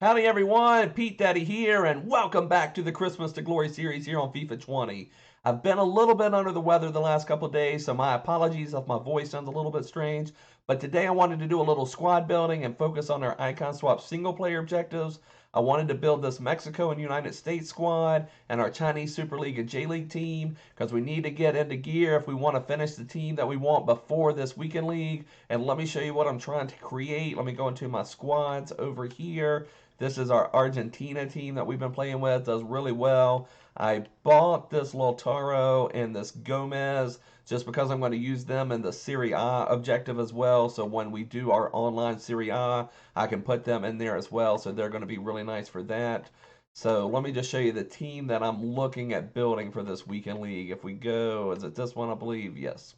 Howdy everyone, Pete Daddy here, and welcome back to the Christmas to Glory series here on FIFA 20. I've been a little bit under the weather the last couple of days, so my apologies if my voice sounds a little bit strange. But today I wanted to do a little squad building and focus on our icon swap single player objectives. I wanted to build this Mexico and United States squad and our Chinese Super League and J League team because we need to get into gear if we want to finish the team that we want before this weekend league. And let me show you what I'm trying to create. Let me go into my squads over here. This is our Argentina team that we've been playing with. Does really well. I bought this Lautaro and this Gomez just because I'm going to use them in the Serie A objective as well. So when we do our online Serie A, I can put them in there as well. So they're going to be really nice for that. So let me just show you the team that I'm looking at building for this weekend league. If we go, is it this one, I believe? Yes.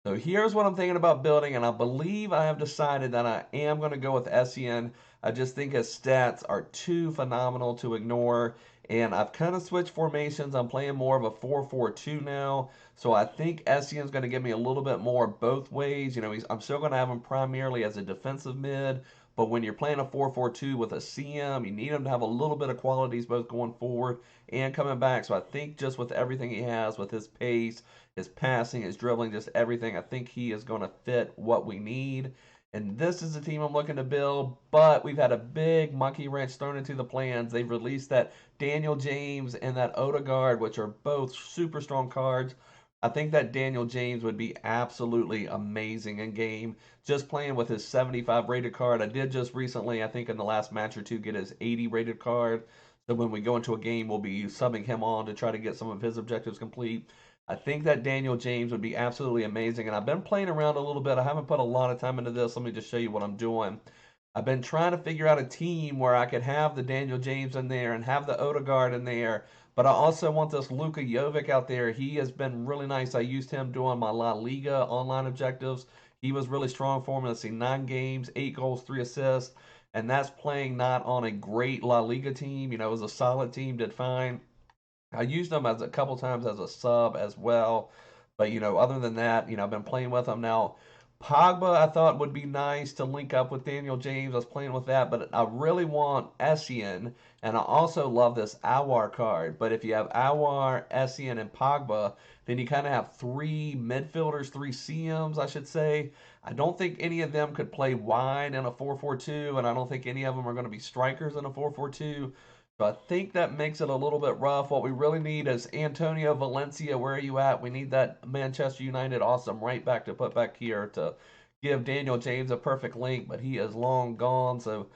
So here's what I'm thinking about building, and I believe I have decided that I am going to go with Essien. I just think his stats are too phenomenal to ignore, and I've kind of switched formations. I'm playing more of a 4-4-2 now, so I think Essien's going to give me a little bit more both ways. I'm still going to have him primarily as a defensive mid, but when you're playing a 4-4-2 with a CM, you need him to have a little bit of qualities both going forward and coming back. So I think just with everything he has, with his pace, his passing, his dribbling, just everything. I think he is going to fit what we need. And this is the team I'm looking to build, but we've had a big monkey wrench thrown into the plans. They've released that Daniel James and that Odegaard, which are both super strong cards. I think that Daniel James would be absolutely amazing in game. Just playing with his 75 rated card. I did just recently, I think in the last match or two, get his 80 rated card. So when we go into a game, we'll be subbing him on to try to get some of his objectives complete. I think that Daniel James would be absolutely amazing. And I've been playing around a little bit. I haven't put a lot of time into this. Let me just show you what I'm doing. I've been trying to figure out a team where I could have the Daniel James in there and have the Odegaard in there. But I also want this Luka Jovic out there. He has been really nice. I used him doing my La Liga online objectives. He was really strong for me. Let's see, 9 games, 8 goals, 3 assists. And that's playing not on a great La Liga team. It was a solid team, did fine. I used them as a couple times as a sub as well. But other than that, I've been playing with them now. Pogba, I thought would be nice to link up with Daniel James. I was playing with that, but I really want Essien, and I also love this Awar card. But if you have Awar, Essien, and Pogba, then you kind of have three midfielders, three CMs, I should say. I don't think any of them could play wide in a 4-4-2, and I don't think any of them are going to be strikers in a 4-4-2. So I think that makes it a little bit rough. What we really need is Antonio Valencia. Where are you at? We need that Manchester United awesome right back to put back here to give Daniel James a perfect link, but he is long gone. So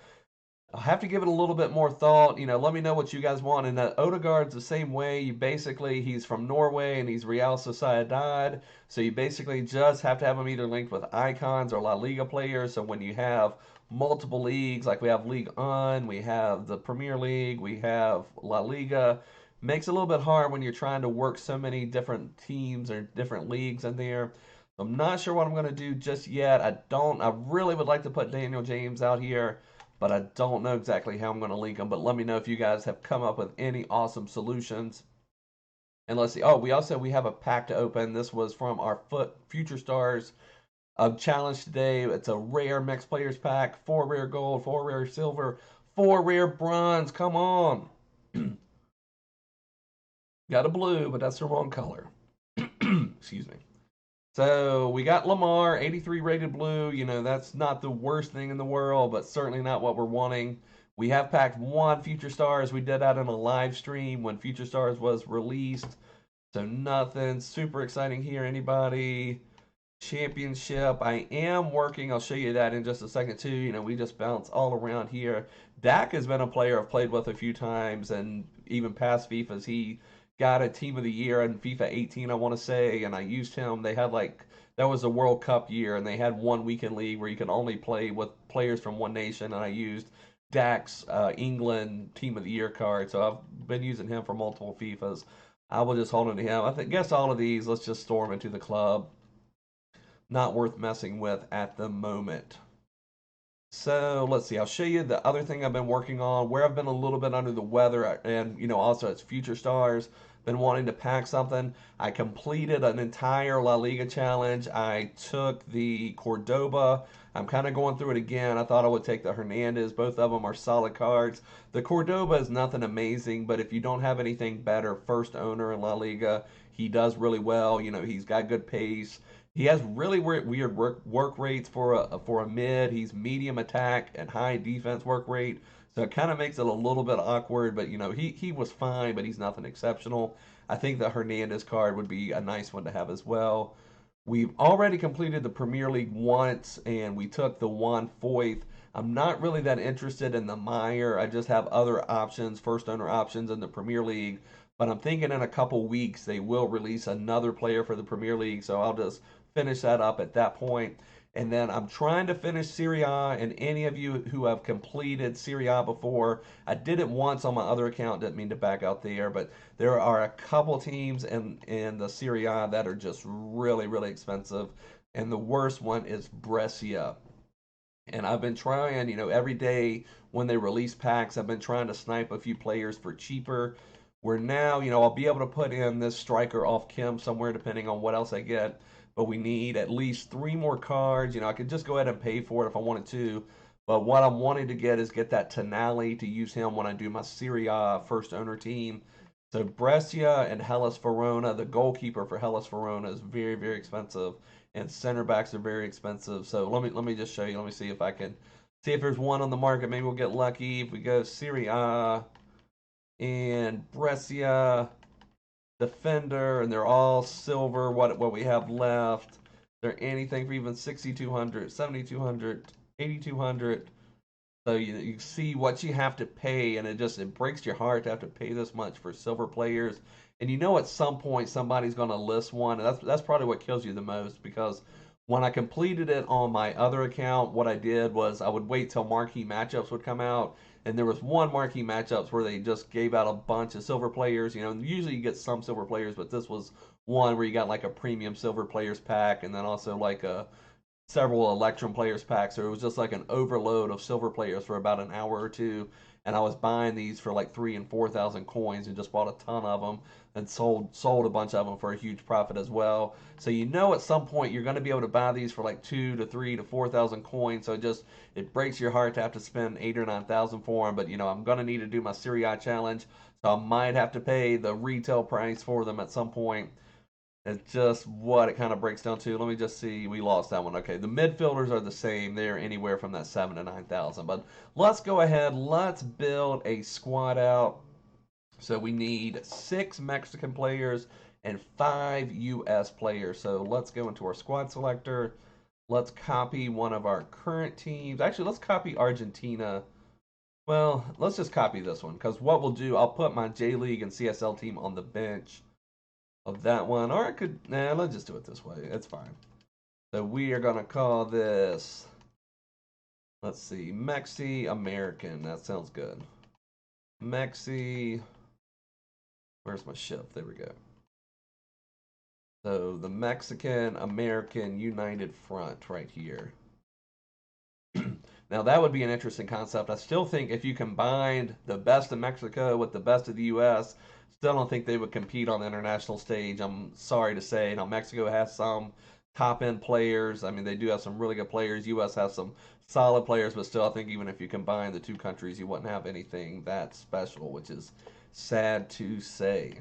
I'll have to give it a little bit more thought. Let me know what you guys want. And Odegaard's the same way. He's from Norway and he's Real Sociedad. So you basically just have to have him either linked with icons or La Liga players. So when you have multiple leagues, like we have League One, we have the Premier League, we have La Liga, makes it a little bit hard when you're trying to work so many different teams or different leagues in there. I'm not sure what I'm going to do just yet. I really would like to put Daniel James out here, but I don't know exactly how I'm going to link them. But let me know if you guys have come up with any awesome solutions. And let's see. Oh, we have a pack to open. This was from our Future Stars challenge today. It's a rare mixed players pack. 4 rare gold, 4 rare silver, 4 rare bronze. Come on. Got a blue, but that's the wrong color. Excuse me. So we got Lamar, 83 rated blue. That's not the worst thing in the world, but certainly not what we're wanting. We have packed 1 Future Stars. We did that in a live stream when Future Stars was released. So nothing super exciting here. Anybody? Championship. I am working. I'll show you that in just a second too. We just bounce all around here. Dak has been a player I've played with a few times, and even past FIFAs. He got a team of the year in FIFA 18, I want to say, and I used him. They had that was a World Cup year, and they had one weekend league where you could only play with players from one nation, and I used Dak's England team of the year card. So I've been using him for multiple FIFAs. I will just hold on to him. Guess all of these. Let's just store him into the club. Not worth messing with at the moment. So let's see. I'll show you the other thing I've been working on where I've been a little bit under the weather, and also it's Future Stars. been wanting to pack something. I completed an entire La Liga challenge. I took the Cordoba. I'm kind of going through it again. I thought I would take the Hernandez. Both of them are solid cards. The Cordoba is nothing amazing, but if you don't have anything better, first owner in La Liga, he does really well. You know, he's got good pace. He has really weird work rates for a mid. He's medium attack and high defense work rate. So it kind of makes it a little bit awkward, but you know, he was fine, but he's nothing exceptional. I think the Hernandez card would be a nice one to have as well. We've already completed the Premier League once, and we took the Juan Foyth. I'm not really that interested in the Meyer. I just have other options, first owner options in the Premier League. But I'm thinking in a couple weeks they will release another player for the Premier League, so I'll just finish that up at that point. And then I'm trying to finish Serie A, and any of you who have completed Serie A before, I did it once on my other account, didn't mean to back out there, but there are a couple teams in the Serie A that are just really, really expensive. And the worst one is Brescia. And I've been trying, you know, every day when they release packs, I've been trying to snipe a few players for cheaper. Where now, you know, I'll be able to put in this striker off Kim somewhere depending on what else I get. But we need at least 3 more cards. You know, I could just go ahead and pay for it if I wanted to. But what I'm wanting to get is get that Tonali to use him when I do my Serie A first owner team. So Brescia and Hellas Verona, the goalkeeper for Hellas Verona is very, very expensive, and center backs are very expensive. So let me just show you. Let me see if I can see if there's one on the market. Maybe we'll get lucky if we go Serie A and Brescia defender, and they're all silver. What we have left? They're anything for even 6,200, 7,200, 8,200. So you see what you have to pay, and it breaks your heart to have to pay this much for silver players. And you know at some point somebody's going to list one, and that's probably what kills you the most, because when I completed it on my other account, what I did was I would wait till marquee matchups would come out, and there was one marquee matchups where they just gave out a bunch of silver players. You know, usually you get some silver players, but this was one where you got like a premium silver players pack, and then also like a several Electrum players packs. So it was just like an overload of silver players for about an hour or two. And I was buying these for like 3,000 and 4,000 coins, and just bought a ton of them and sold a bunch of them for a huge profit as well. So you know at some point you're going to be able to buy these for like 2 to 3 to 4,000 coins. So it breaks your heart to have to spend 8 or 9,000 for them. But you know I'm going to need to do my Serie A challenge, so I might have to pay the retail price for them at some point. It's just what it kind of breaks down to. Let me just see. We lost that one. Okay, the midfielders are the same. They're anywhere from that 7 to 9,000. But let's go ahead. Let's build a squad out. So we need 6 Mexican players and 5 U.S. players. So let's go into our squad selector. Let's copy one of our current teams. Actually, let's copy Argentina. Well, let's just copy this one, because what we'll do, I'll put my J League and CSL team on the bench of that one, or I could, let's just do it this way. It's fine. So we are gonna call this, let's see, Mexi American. That sounds good. Mexi, where's my ship? There we go. So the Mexican American United Front right here. Now that would be an interesting concept. I still think if you combined the best of Mexico with the best of the U.S., still don't think they would compete on the international stage. I'm sorry to say. Now Mexico has some top end players. I mean, they do have some really good players. U.S. has some solid players, but still, I think even if you combine the two countries, you wouldn't have anything that special, which is sad to say.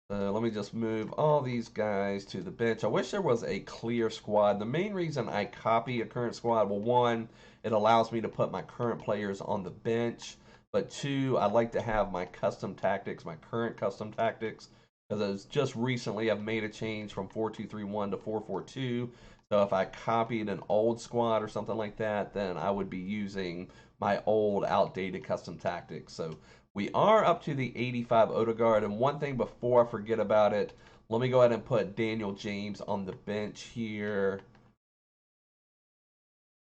Let me just move all these guys to the bench. I wish there was a clear squad. The main reason I copy a current squad, well, one, it allows me to put my current players on the bench. But two, I like to have my custom tactics, my current custom tactics, because just recently I've made a change from 4-2-3-1 to 4-4-2. So if I copied an old squad or something like that, then I would be using my old outdated custom tactics. So we are up to the 85 Odegaard, and one thing before I forget about it, let me go ahead and put Daniel James on the bench here,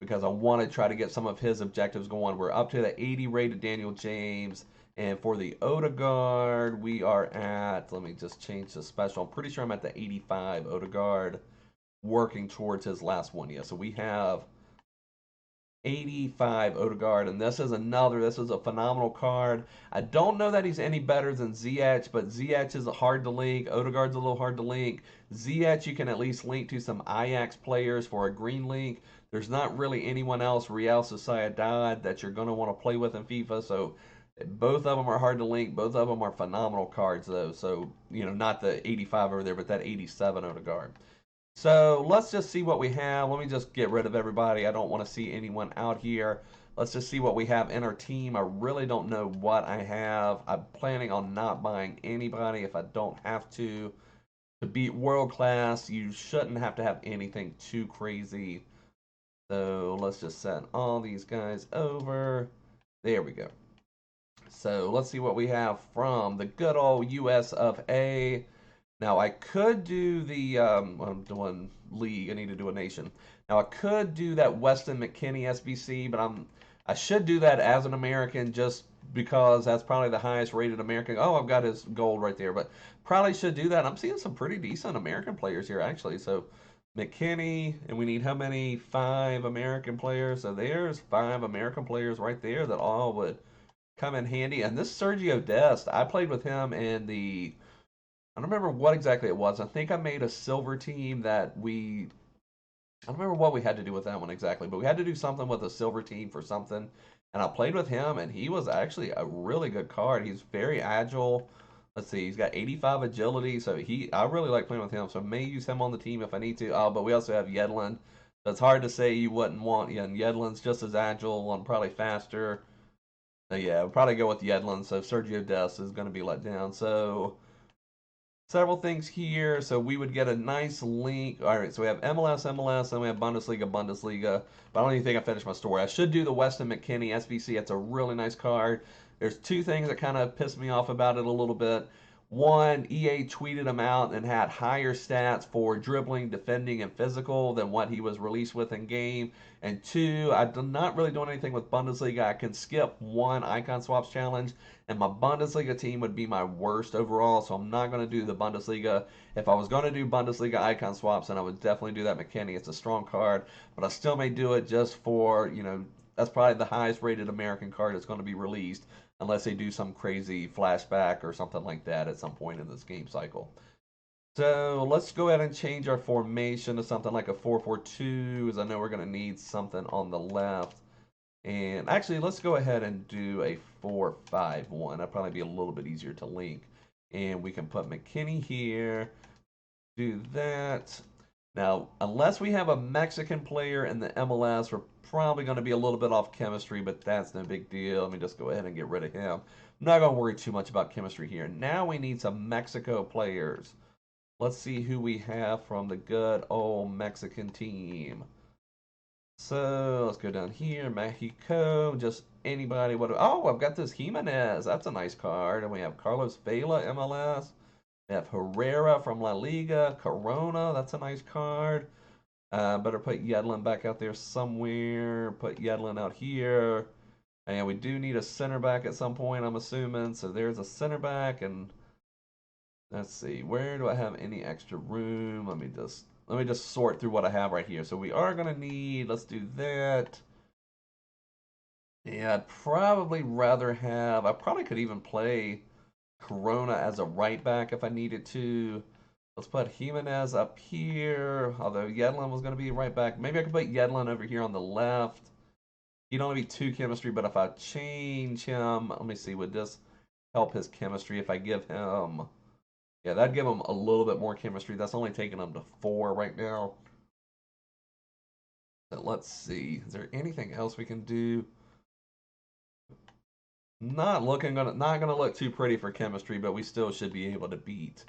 because I want to try to get some of his objectives going. We're up to the 80 rated Daniel James, and for the Odegaard, we are at, let me just change the special. I'm pretty sure I'm at the 85 Odegaard, working towards his last one. Yeah, so we have 85 Odegaard, and this is a phenomenal card. I don't know that he's any better than Ziyech, but Ziyech is hard to link. Odegaard's a little hard to link. Ziyech you can at least link to some Ajax players for a green link. There's not really anyone else, Real Sociedad, that you're going to want to play with in FIFA, so both of them are hard to link. Both of them are phenomenal cards, though. So, not the 85 over there, but that 87 Odegaard. So let's just see what we have. Let me just get rid of everybody. I don't want to see anyone out here. Let's just see what we have in our team. I really don't know what I have. I'm planning on not buying anybody if I don't have to. To beat world class, you shouldn't have to have anything too crazy. So let's just send all these guys over. There we go. So let's see what we have from the good old US of A. Now I could do the I'm doing league. I need to do a nation. Now I could do that Weston McKennie SBC, but I should do that as an American just because that's probably the highest rated American. Oh, I've got his gold right there, but probably should do that. I'm seeing some pretty decent American players here actually. So McKennie, and we need how many? 5 American players. So there's 5 American players right there that all would come in handy. And this Sergio Dest, I played with him in the I don't remember what exactly it was. I think I made a silver team I don't remember what we had to do with that one exactly, but we had to do something with a silver team for something. And I played with him, and he was actually a really good card. He's very agile. Let's see, he's got 85 agility, so I really like playing with him. So I may use him on the team if I need to. Oh, but we also have Yedlin. So it's hard to say you wouldn't want, yeah, and Yedlin's just as agile and probably faster. So yeah, we'll probably go with Yedlin. So Sergio Dest is going to be let down. So several things here. So we would get a nice link. All right, so we have MLS, MLS, and we have Bundesliga, Bundesliga. But I don't even think I finished my story. I should do the Weston McKennie SBC. It's a really nice card. There's 2 things that kind of pissed me off about it a little bit. One, EA tweeted him out and had higher stats for dribbling, defending, and physical than what he was released with in game. And 2, I'm not really doing anything with Bundesliga. I can skip 1 icon swaps challenge, and my Bundesliga team would be my worst overall, so I'm not going to do the Bundesliga. If I was going to do Bundesliga icon swaps, then I would definitely do that McKennie. It's a strong card, but I still may do it just for, that's probably the highest rated American card that's going to be released, unless they do some crazy flashback or something like that at some point in this game cycle. So let's go ahead and change our formation to something like a 4-4-2, as I know we're going to need something on the left. And actually, let's go ahead and do a 4-5-1. That'll probably be a little bit easier to link. And we can put McKennie here, do that. Now, unless we have a Mexican player in the MLS, we're probably going to be a little bit off chemistry, but that's no big deal. Let me just go ahead and get rid of him. I'm not going to worry too much about chemistry here. Now we need some Mexico players. Let's see who we have from the good old Mexican team. So let's go down here, Mexico, just anybody. Oh, I've got this Hernandez. That's a nice card. And we have Carlos Vela, MLS. We have Herrera from La Liga. Corona, that's a nice card. Better put Yedlin back out there somewhere. Put Yedlin out here. And we do need a center back at some point, I'm assuming. So there's a center back. And let's see, where do I have any extra room? Let me just sort through what I have right here. So we are going to need, let's do that. Yeah, I'd probably rather have, I probably could even play Corona as a right back if I needed to. Let's put Jimenez up here, although Yedlin was going to be right back. Maybe I could put Yedlin over here on the left. He'd only be 2 chemistry, but if I change him, let me see, would this help his chemistry if I give him... Yeah, that'd give him a little bit more chemistry. That's only taking him to 4 right now. So let's see. Is there anything else we can do? Not gonna look too pretty for chemistry, but we still should be able to beat. Is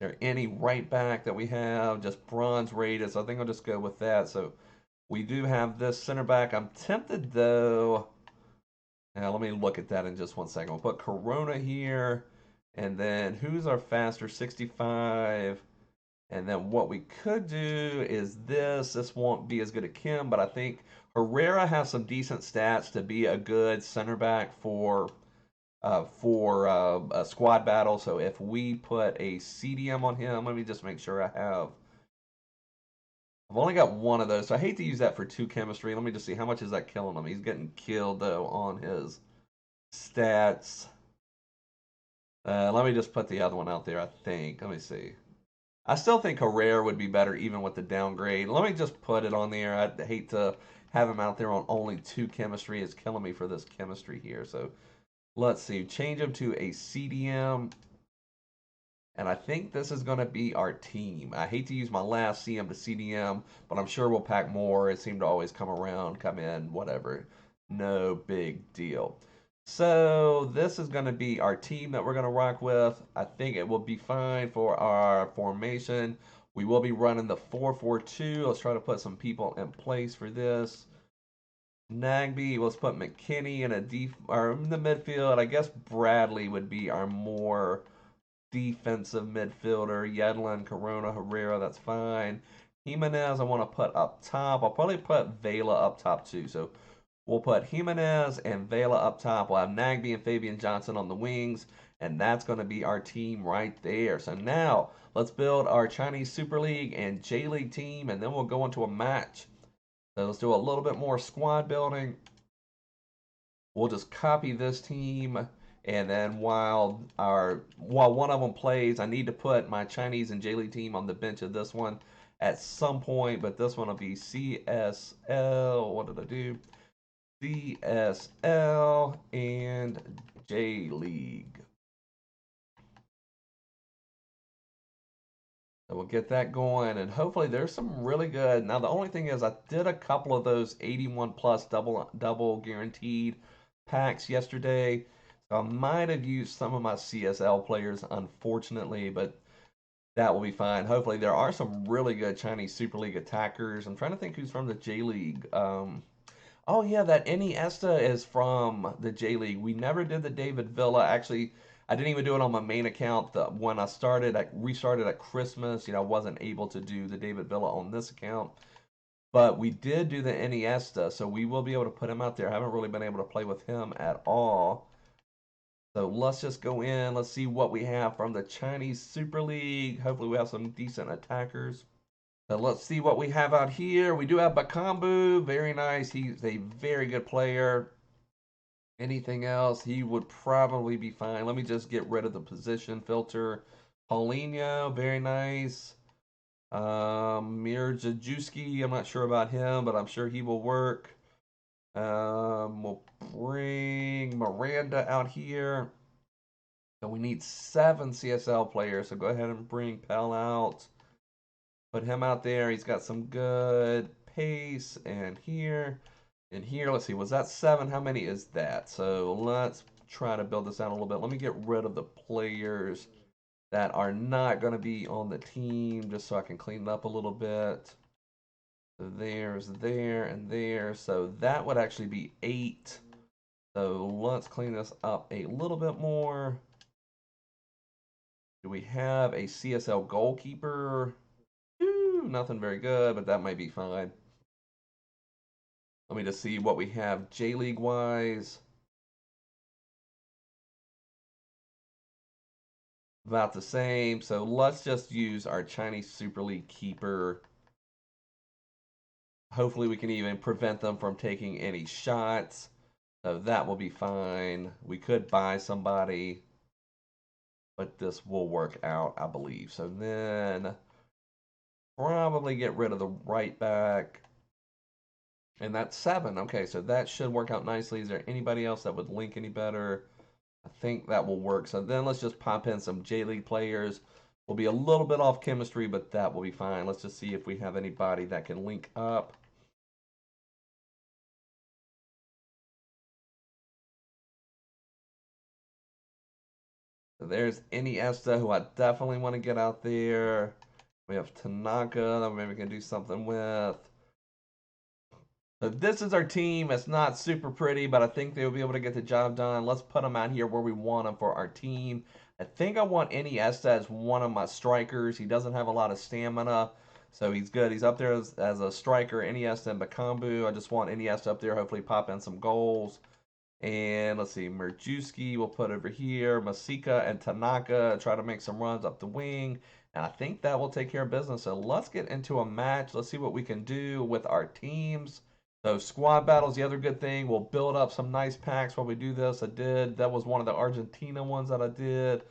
there any right back that we have? Just bronze rated, so I think I'll just go with that. So we do have this center back. I'm tempted though. Now let me look at that in just 1 second. We'll put Corona here. And then who's our faster? 65. And then what we could do is this. This won't be as good at Kim, but I think Herrera has some decent stats to be a good center back for a squad battle. So if we put a CDM on him, let me just make sure I have I've only got one of those, so I hate to use that for 2 chemistry. Let me just see. How much is that killing him? He's getting killed, though, on his stats. Let me just put the other one out there, I think. Let me see. I still think Herrera would be better even with the downgrade. Let me just put it on there. I'd hate to have him out there on only 2 chemistry. It's killing me for this chemistry here. So let's see. Change him to a CDM. And I think this is going to be our team. I hate to use my last CM to CDM, but I'm sure we'll pack more. It seemed to always come around, come in, whatever. No big deal. So this is going to be our team that we're going to rock with. I think it will be fine for our formation. We will be running the 4-4-2. Let's try to put some people in place for this. Nagby, let's put McKinney in or in the midfield. I guess Bradley would be our more defensive midfielder. Yedlin, Corona, Herrera, that's fine. Jimenez, I want to put up top. I'll probably put Vieira up top too. So we'll put Jimenez and Vieira up top. We'll have Nagby and Fabian Johnson on the wings. And that's going to be our team right there. So now let's build our Chinese Super League and J League team. And then we'll go into a match. So let's do a little bit more squad building. We'll just copy this team. And then while one of them plays, I need to put my Chinese and J League team on the bench of this one at some point. But this one will be CSL. What did I do? CSL and J League. So we'll get that going, and hopefully there's some really good. Now the only thing is, I did a couple of those 81 plus double guaranteed packs yesterday. So I might have used some of my CSL players, unfortunately, but that will be fine. Hopefully, there are some really good Chinese Super League attackers. I'm trying to think who's from the J League. Oh yeah, that Iniesta is from the J League. We never did the David Villa. Actually, I didn't even do it on my main account. When I restarted at Christmas. I wasn't able to do the David Villa on this account. But we did do the Iniesta, so we will be able to put him out there. I haven't really been able to play with him at all. So let's just go in. Let's see what we have from the Chinese Super League. Hopefully we have some decent attackers. So let's see what we have out here. We do have Bakambu. Very nice. He's a very good player. Anything else? He would probably be fine. Let me just get rid of the position filter. Paulinho. Very nice. Mirjajewski. I'm not sure about him, but I'm sure he will work. We'll bring Miranda out here. So we need 7 CSL players. So go ahead and bring Pell out. Put him out there. He's got some good pace. And here, let's see. Was that 7? How many is that? So let's try to build this out a little bit. Let me get rid of the players that are not going to be on the team, just so I can clean it up a little bit. So there's there and there. So that would actually be 8. So let's clean this up a little bit more. Do we have a CSL goalkeeper? Nothing very good, but that might be fine. Let me just see what we have J League wise. About the same. So let's just use our Chinese Super League keeper. Hopefully we can even prevent them from taking any shots. So that will be fine. We could buy somebody, but this will work out, I believe. So then probably get rid of the right back. And that's 7. Okay, so that should work out nicely. Is there anybody else that would link any better? I think that will work. So then let's just pop in some J League players. We'll be a little bit off chemistry, but that will be fine. Let's just see if we have anybody that can link up. So there's Iniesta, who I definitely want to get out there. We have Tanaka that maybe we can do something with. So this is our team. It's not super pretty, but I think they'll be able to get the job done. Let's put them out here where we want them for our team. I think I want Iniesta as one of my strikers. He doesn't have a lot of stamina, so he's good. He's up there as a striker. Iniesta and Bakambu. I just want Iniesta up there. Hopefully pop in some goals. And let's see, Mirjewski we'll put over here. Masika and Tanaka try to make some runs up the wing. And I think that will take care of business. So let's get into a match. Let's see what we can do with our teams. So squad battles, the other good thing, we'll build up some nice packs while we do this. That was one of the Argentina ones that I did.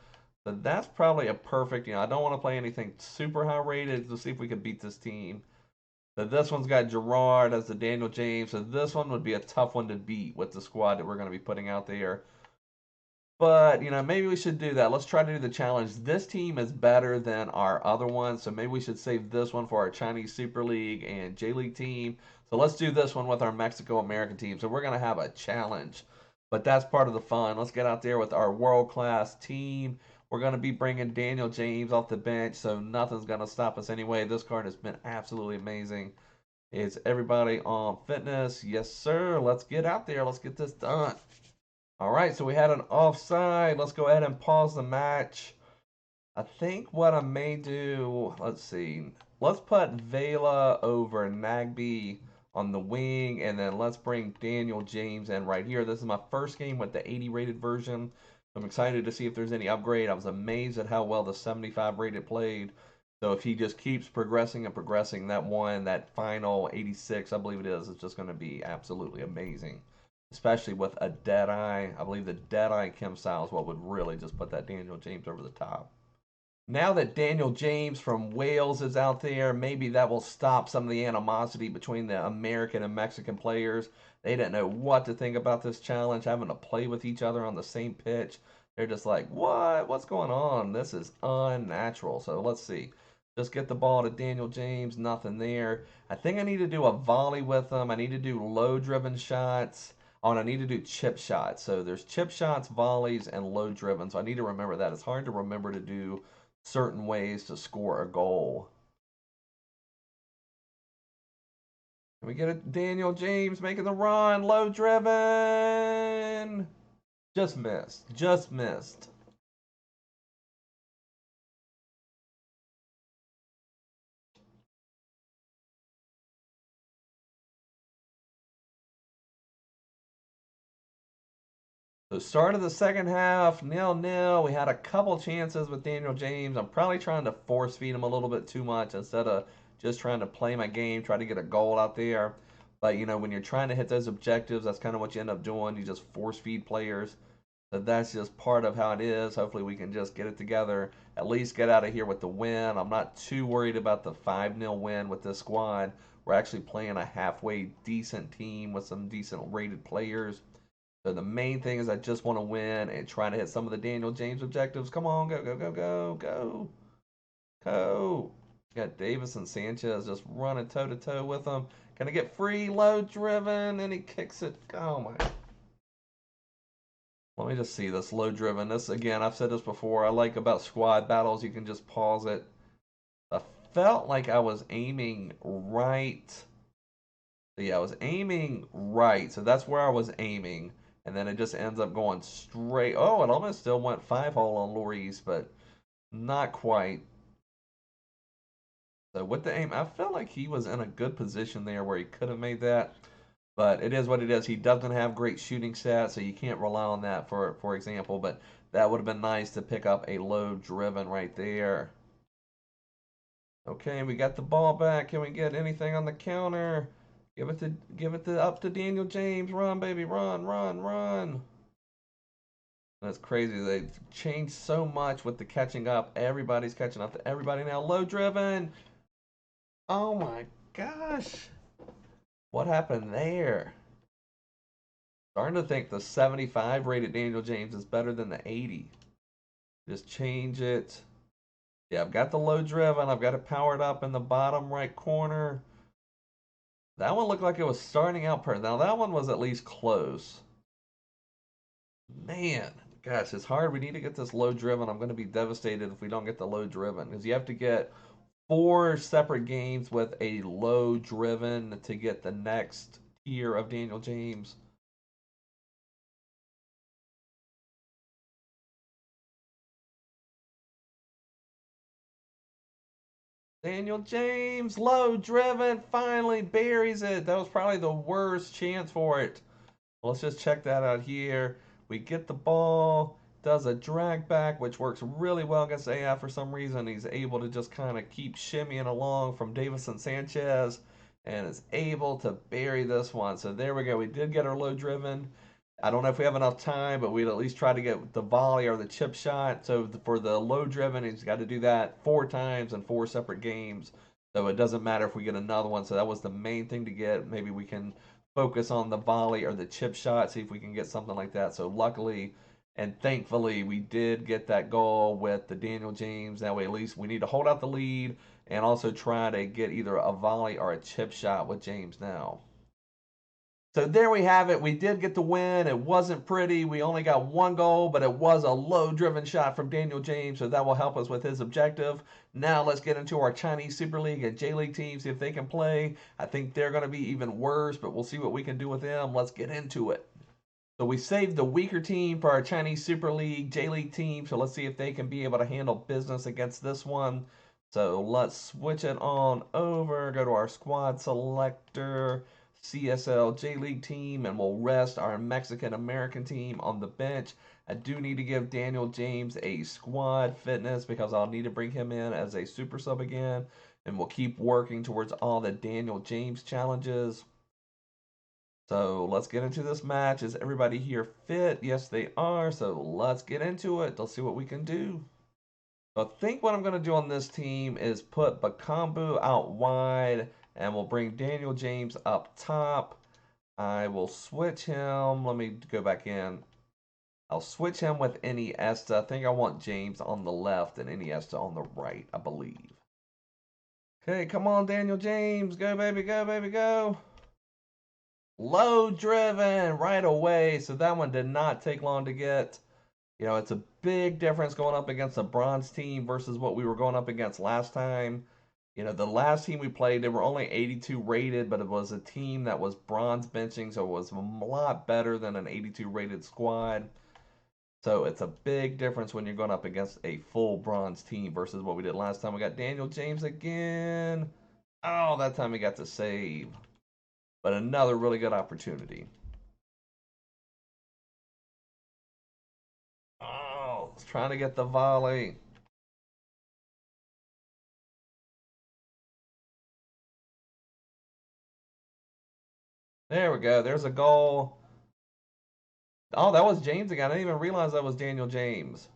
So that's probably a perfect, I don't want to play anything super high rated to see if we can beat this team. So this one's got Gerard as the Daniel James. So this one would be a tough one to beat with the squad that we're going to be putting out there. But, maybe we should do that. Let's try to do the challenge. This team is better than our other one, so maybe we should save this one for our Chinese Super League and J-League team. So let's do this one with our Mexico-American team. So we're going to have a challenge, but that's part of the fun. Let's get out there with our world-class team. We're going to be bringing Daniel James off the bench, so nothing's going to stop us anyway. This card has been absolutely amazing. Is everybody on fitness? Yes, sir. Let's get out there. Let's get this done. All right, so we had an offside. Let's go ahead and pause the match. I think what I may do, let's see. Let's put Vieira over Nagby on the wing, and then let's bring Daniel James in right here. This is my first game with the 80 rated version. I'm excited to see if there's any upgrade. I was amazed at how well the 75 rated played. So if he just keeps progressing and progressing, that final 86, I believe it is just going to be absolutely amazing. Especially with a Deadeye. I believe the Deadeye Chem style is what would really just put that Daniel James over the top. Now that Daniel James from Wales is out there, maybe that will stop some of the animosity between the American and Mexican players. They didn't know what to think about this challenge, having to play with each other on the same pitch. They're just like, what? What's going on? This is unnatural. So let's see. Just get the ball to Daniel James. Nothing there. I think I need to do a volley with them. I need to do low-driven shots. Oh, and I need to do chip shots. So there's chip shots, volleys, and low driven. So I need to remember that. It's hard to remember to do certain ways to score a goal. Can we get it? Daniel James making the run. Low driven. Just missed. Just missed. So start of the second half, 0-0. We had a couple chances with Daniel James. I'm probably trying to force feed him a little bit too much instead of just trying to play my game, try to get a goal out there. But when you're trying to hit those objectives, that's kind of what you end up doing. You just force feed players. So that's just part of how it is. Hopefully we can just get it together, at least get out of here with the win. I'm not too worried about the 5-0 win with this squad. We're actually playing a halfway decent team with some decent rated players. So the main thing is I just want to win and try to hit some of the Daniel James objectives. Come on, go, go, go, go, go, go. Got Davis and Sanchez just running toe-to-toe with him. Can I get free, low driven? And he kicks it. Oh, my. Let me just see this low driven. This, again, I've said this before. I like about squad battles. You can just pause it. I felt like I was aiming right. So, yeah, I was aiming right. So that's where I was aiming. And then it just ends up going straight. Oh, it almost still went 5-hole on Lloris, but not quite. So with the aim, I felt like he was in a good position there where he could have made that. But it is what it is. He doesn't have great shooting stats, so you can't rely on that, for example. But that would have been nice to pick up a low driven right there. Okay, we got the ball back. Can we get anything on the counter? Give it to up to Daniel James. Run, baby, run, run, run. That's crazy. They've changed so much with the catching up. Everybody's catching up to everybody now. Low driven. Oh my gosh. What happened there? Starting to think the 75 rated Daniel James is better than the 80. Just change it. Yeah, I've got the low driven. I've got it powered up in the bottom right corner. That one looked like it was starting out per. Now that one was at least close. Man, gosh, it's hard. We need to get this low driven. I'm going to be devastated if we don't get the low driven because you have to get 4 separate games with a low driven to get the next tier of Daniel James. Daniel James, low driven, finally buries it. That was probably the worst chance for it. Let's just check that out here. We get the ball. does a drag back, which works really well against AF for some reason. He's able to just kind of keep shimmying along from Davison Sanchez and is able to bury this one. So there we go. We did get our low driven. I don't know if we have enough time, but we'd at least try to get the volley or the chip shot. So for the low driven, he's got to do that 4 times in 4 separate games. So it doesn't matter if we get another one. So that was the main thing to get. Maybe we can focus on the volley or the chip shot, see if we can get something like that. So luckily and thankfully, we did get that goal with the Daniel James. That way, at least we need to hold out the lead and also try to get either a volley or a chip shot with James now. So there we have it. We did get the win. It wasn't pretty. We only got 1 goal, but it was a low-driven shot from Daniel James, so that will help us with his objective. Now let's get into our Chinese Super League and J-League teams, see if they can play. I think they're going to be even worse, but we'll see what we can do with them. Let's get into it. So we saved the weaker team for our Chinese Super League J-League team, so let's see if they can be able to handle business against this one. So let's switch it on over, go to our squad selector, CSL J-League team, and we'll rest our Mexican-American team on the bench. I do need to give Daniel James a squad fitness because I'll need to bring him in as a super sub again, and we'll keep working towards all the Daniel James challenges. So let's get into this match. Is everybody here fit? Yes, they are. So let's get into it. Let's see what we can do. So I think what I'm going to do on this team is put Bakambu out wide, and we'll bring Daniel James up top. I will switch him. Let me go back in. I'll switch him with Iniesta. I think I want James on the left and Iniesta on the right, I believe. Okay, come on, Daniel James. Go, baby, go, baby, go. Low driven right away. So that one did not take long to get. You know, it's a big difference going up against a bronze team versus what we were going up against last time. You know, the last team we played, they were only 82 rated, but it was a team that was bronze benching, so it was a lot better than an 82 rated squad. So it's a big difference when you're going up against a full bronze team versus what we did last time. We got Daniel James again. Oh, that time we got to save. But another really good opportunity. Oh, it's trying to get the volley. There we go. There's a goal. Oh, that was James again. I didn't even realize that was Daniel James.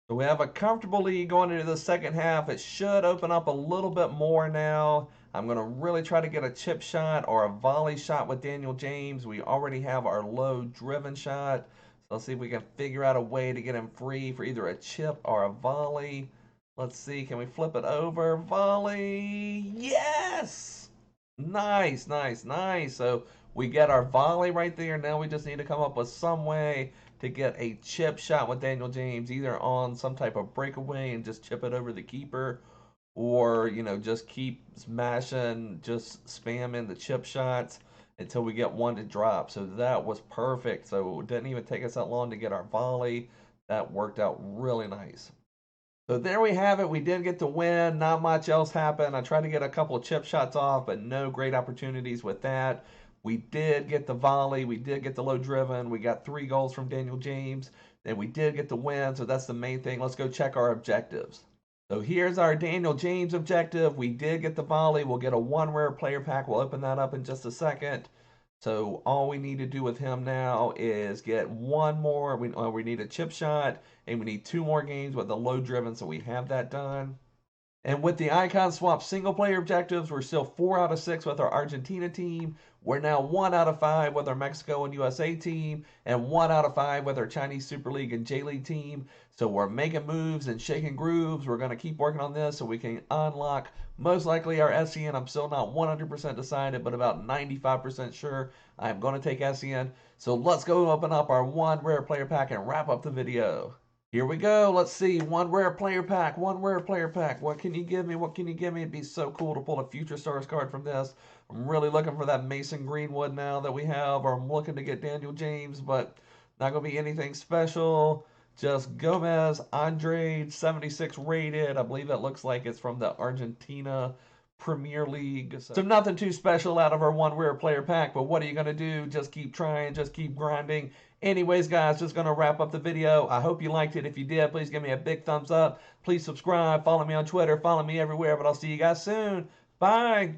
So we have a comfortable lead going into the second half. It should open up a little bit more now. I'm going to really try to get a chip shot or a volley shot with Daniel James. We already have our low driven shot. So let's see if we can figure out a way to get him free for either a chip or a volley. Let's see. Can we flip it over? Volley. Yes! Nice, nice, nice. So we get our volley right there. Now we just need to come up with some way to get a chip shot with Daniel James, either on some type of breakaway and just chip it over the keeper, or, you know, just keep smashing, just spamming the chip shots until we get one to drop. So that was perfect. So it didn't even take us that long to get our volley. That worked out really nice. So there we have it. We did get to win. Not much else happened. I tried to get a couple of chip shots off, but no great opportunities with that. We did get the volley. We did get the low driven. We got 3 goals from Daniel James. And we did get the win, so that's the main thing. Let's go check our objectives. So here's our Daniel James objective. We did get the volley. We'll get a 1 rare player pack. We'll open that up in just a second. So all we need to do with him now is get 1 more. We need a chip shot, and we need 2 more games with the low driven, so we have that done. And with the icon swap single player objectives, we're still 4 out of 6 with our Argentina team. We're now 1 out of 5 with our Mexico and USA team, and 1 out of 5 with our Chinese Super League and J-League team. So we're making moves and shaking grooves. We're going to keep working on this so we can unlock most likely our Essien. I'm still not 100% decided, but about 95% sure I'm going to take Essien. So let's go open up our 1 rare player pack and wrap up the video. Here we go. Let's see. 1 rare player pack. 1 rare player pack. What can you give me? What can you give me? It'd be so cool to pull a Future Stars card from this. I'm really looking for that Mason Greenwood now that we have, or I'm looking to get Daniel James, but not going to be anything special. Just Gomez, Andre, 76 rated. I believe that looks like it's from the Argentina Premier League. So nothing too special out of our one rare player pack, but what are you going to do? Just keep trying, just keep grinding. Anyways, guys, just going to wrap up the video. I hope you liked it. If you did, please give me a big thumbs up. Please subscribe, follow me on Twitter, follow me everywhere, but I'll see you guys soon. Bye.